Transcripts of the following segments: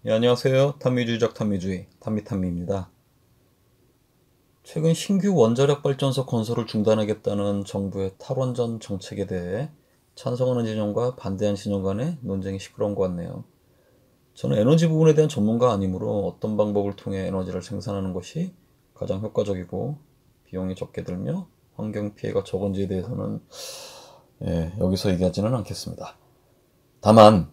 예, 안녕하세요. 탄미주의적 탄미주의 탄미탄미입니다. 최근 신규 원자력 발전소 건설을 중단하겠다는 정부의 탈원전 정책에 대해 찬성하는 진영과 반대하는 진영 간의 논쟁이 시끄러운 것 같네요. 저는 에너지 부분에 대한 전문가 아니므로 어떤 방법을 통해 에너지를 생산하는 것이 가장 효과적이고 비용이 적게 들며 환경 피해가 적은지에 대해서는 여기서 얘기하지는 않겠습니다. 다만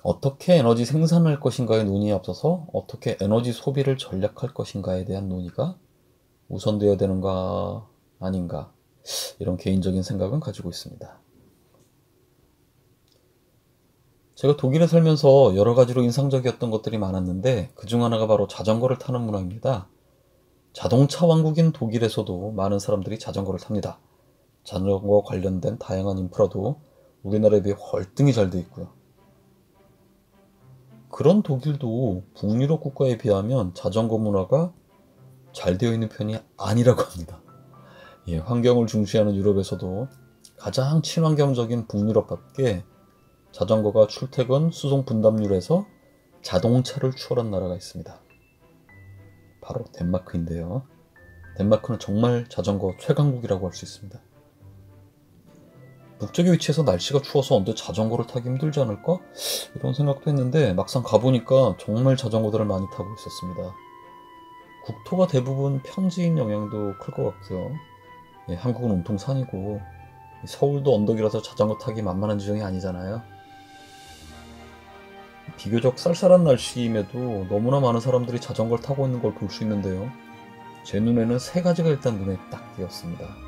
어떻게 에너지 생산할 것인가의 논의에 앞서서 어떻게 에너지 소비를 전략할 것인가에 대한 논의가 우선되어야 되는가 아닌가, 이런 개인적인 생각은 가지고 있습니다. 제가 독일에 살면서 여러 가지로 인상적이었던 것들이 많았는데 그중 하나가 바로 자전거를 타는 문화입니다. 자동차 왕국인 독일에서도 많은 사람들이 자전거를 탑니다. 자전거 관련된 다양한 인프라도 우리나라에 비해 월등히 잘 돼 있고요. 그런 독일도 북유럽 국가에 비하면 자전거 문화가 잘 되어 있는 편이 아니라고 합니다. 환경을 중시하는 유럽에서도 가장 친환경적인 북유럽밖에 자전거가 출퇴근 수송 분담률에서 자동차를 추월한 나라가 있습니다. 바로 덴마크인데요. 덴마크는 정말 자전거 최강국이라고 할 수 있습니다. 북쪽에 위치해서 날씨가 추워서 언제 자전거를 타기 힘들지 않을까? 이런 생각도 했는데 막상 가보니까 정말 자전거들을 많이 타고 있었습니다. 국토가 대부분 평지인 영향도 클 것 같고요. 한국은 온통 산이고 서울도 언덕이라서 자전거 타기 만만한 지형이 아니잖아요. 비교적 쌀쌀한 날씨임에도 너무나 많은 사람들이 자전거를 타고 있는 걸 볼 수 있는데요. 제 눈에는 세 가지가 일단 눈에 딱 띄었습니다.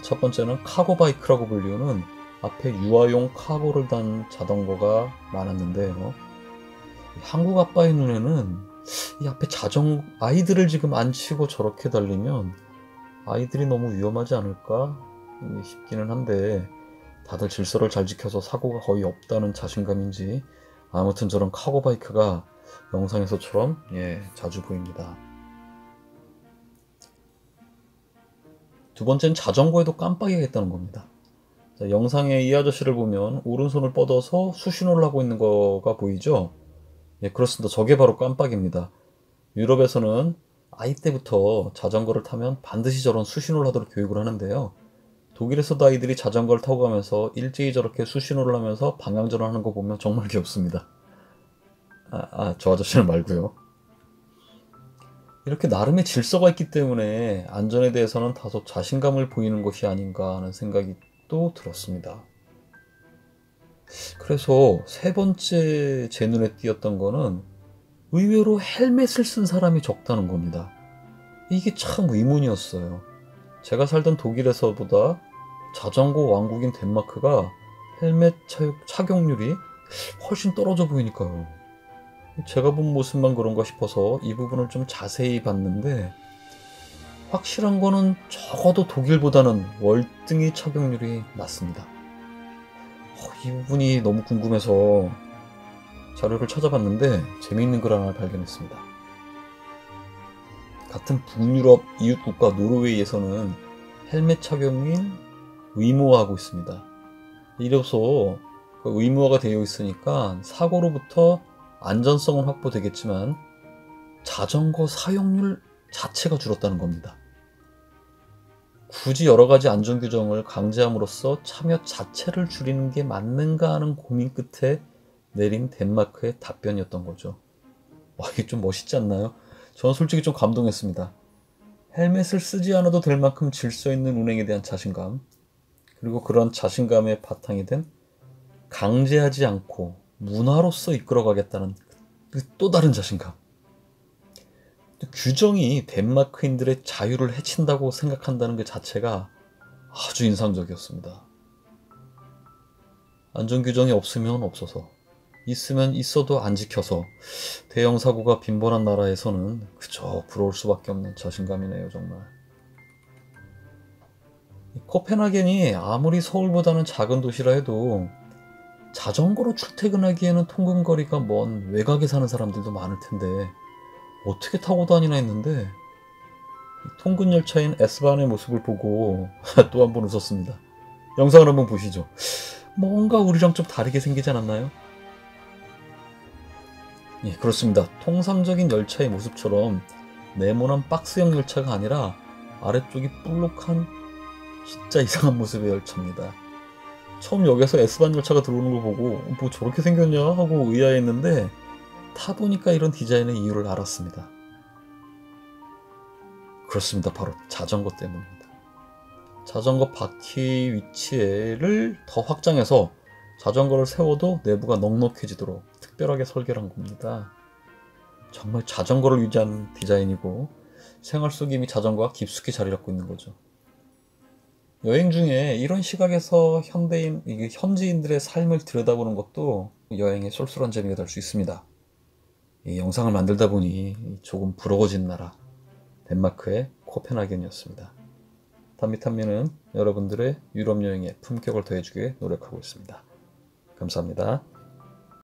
첫 번째는 카고바이크라고 불리우는 앞에 유아용 카고를 단 자전거가 많았는데요. 한국 아빠의 눈에는 이 앞에 아이들을 지금 앉히고 저렇게 달리면 아이들이 너무 위험하지 않을까 싶기는 한데, 다들 질서를 잘 지켜서 사고가 거의 없다는 자신감인지 아무튼 저런 카고바이크가 영상에서처럼 자주 보입니다. 두 번째는 자전거에도 깜빡이가 있다는 겁니다. 자, 영상에 이 아저씨를 보면 오른손을 뻗어서 수신호를 하고 있는 거가 보이죠? 그렇습니다. 저게 바로 깜빡입니다. 유럽에서는 아이 때부터 자전거를 타면 반드시 저런 수신호를 하도록 교육을 하는데요. 독일에서도 아이들이 자전거를 타고 가면서 일제히 저렇게 수신호를 하면서 방향전환하는 거 보면 정말 귀엽습니다. 저 아저씨는 말고요. 이렇게 나름의 질서가 있기 때문에 안전에 대해서는 다소 자신감을 보이는 것이 아닌가 하는 생각이 또 들었습니다. 그래서 세 번째 제 눈에 띄었던 거는 의외로 헬멧을 쓴 사람이 적다는 겁니다. 이게 참 의문이었어요. 제가 살던 독일에서보다 자전거 왕국인 덴마크가 헬멧 착용률이 훨씬 떨어져 보이니까요. 제가 본 모습만 그런가 싶어서 이 부분을 좀 자세히 봤는데, 확실한 거는 적어도 독일보다는 월등히 착용률이 낮습니다. 이 부분이 너무 궁금해서 자료를 찾아봤는데 재미있는 글 하나 발견했습니다. 같은 북유럽 이웃국가 노르웨이에서는 헬멧 착용인 의무화하고 있습니다. 이로써 의무화가 되어 있으니까 사고로부터 안전성은 확보되겠지만 자전거 사용률 자체가 줄었다는 겁니다. 굳이 여러 가지 안전규정을 강제함으로써 참여 자체를 줄이는 게 맞는가 하는 고민 끝에 내린 덴마크의 답변이었던 거죠. 이게 좀 멋있지 않나요? 저는 솔직히 좀 감동했습니다. 헬멧을 쓰지 않아도 될 만큼 질서 있는 운행에 대한 자신감, 그리고 그런 자신감의 바탕이 된 강제하지 않고 문화로서 이끌어가겠다는 또 다른 자신감. 규정이 덴마크인들의 자유를 해친다고 생각한다는 그 자체가 아주 인상적이었습니다. 안전규정이 없으면 없어서, 있으면 있어도 안 지켜서 대형 사고가 빈번한 나라에서는 그저 부러울 수밖에 없는 자신감이네요, 정말. 코펜하겐이 아무리 서울보다는 작은 도시라 해도 자전거로 출퇴근하기에는 통근거리가 먼 외곽에 사는 사람들도 많을 텐데 어떻게 타고 다니나 했는데, 통근 열차인 S반의 모습을 보고 또 한 번 웃었습니다. 영상을 한번 보시죠. 뭔가 우리랑 좀 다르게 생기지 않았나요? 예, 그렇습니다. 통상적인 열차의 모습처럼 네모난 박스형 열차가 아니라 아래쪽이 볼록한 진짜 이상한 모습의 열차입니다. 처음 역에서 S반 열차가 들어오는 걸 보고 뭐 저렇게 생겼냐 하고 의아했는데 타보니까 이런 디자인의 이유를 알았습니다. 그렇습니다. 바로 자전거 때문입니다. 자전거 바퀴 위치를 더 확장해서 자전거를 세워도 내부가 넉넉해지도록 특별하게 설계를 한 겁니다. 정말 자전거를 위한 디자인이고 생활 속 이미 자전거가 깊숙이 자리 잡고 있는 거죠. 여행 중에 이런 시각에서 현지인들의 삶을 들여다보는 것도 여행의 쏠쏠한 재미가 될 수 있습니다. 이 영상을 만들다 보니 조금 부러워진 나라 덴마크의 코펜하겐이었습니다. 단미탄미는 여러분들의 유럽 여행에 품격을 더해주기에 노력하고 있습니다. 감사합니다.